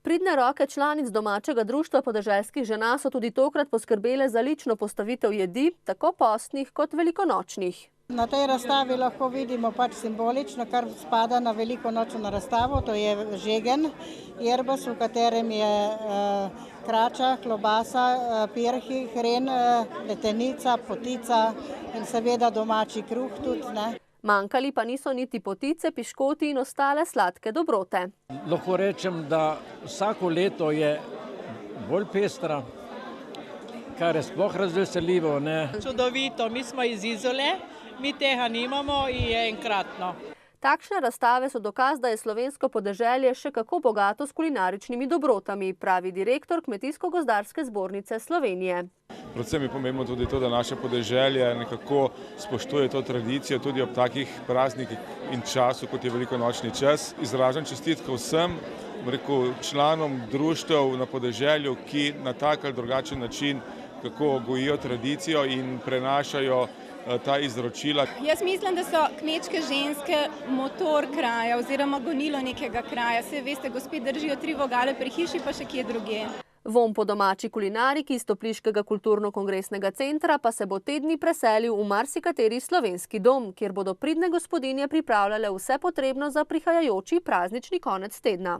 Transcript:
Pridne roke članic domačega društva podeželskih žena so tudi tokrat poskrbele za lično postavitev jedi, tako postnih kot velikonočnih. Na tej razstavi lahko vidimo simbolično, kar spada na velikonočno razstavo, to je žegen, jerbas, v katerem je krača, klobasa, pirhi, hren, letenica, potica in seveda domači kruh tudi, ne. Manjkali pa niso niti potice, piškoti in ostale sladke dobrote. Lahko rečem, da vsako leto je bolj pestra, kar je sploh razveseljivo, ne. Čudovito, mi smo iz Izole, mi tega nimamo in je enkratno. Takšne razstave so dokaz, da je slovensko podeželje še kako bogato s kulinaričnimi dobrotami, pravi direktor Kmetijsko-gozdarske zbornice Slovenije. Predvsem je pomembno tudi to, da naše podeželje nekako spoštuje to tradicijo tudi ob takih praznikih in času, kot je velikonočni čas. Izražam čestitke vsem, članom društev na podeželju, ki na tak ali drugačen način kako gojijo tradicijo in prenašajo ta izročila. Jaz mislim, da so kmečke ženske motor kraja oziroma gonilo nekega kraja. Saj veste, gospe držijo 3 vogale pri hiši, pa še kje drugje. Vonj po domači kulinariki iz Topliškega kulturno-kongresnega centra pa se bo te dni preselil v marsikateri slovenski dom, kjer bodo pridne gospodinje pripravljale vse potrebno za prihajajoči praznični konec tedna.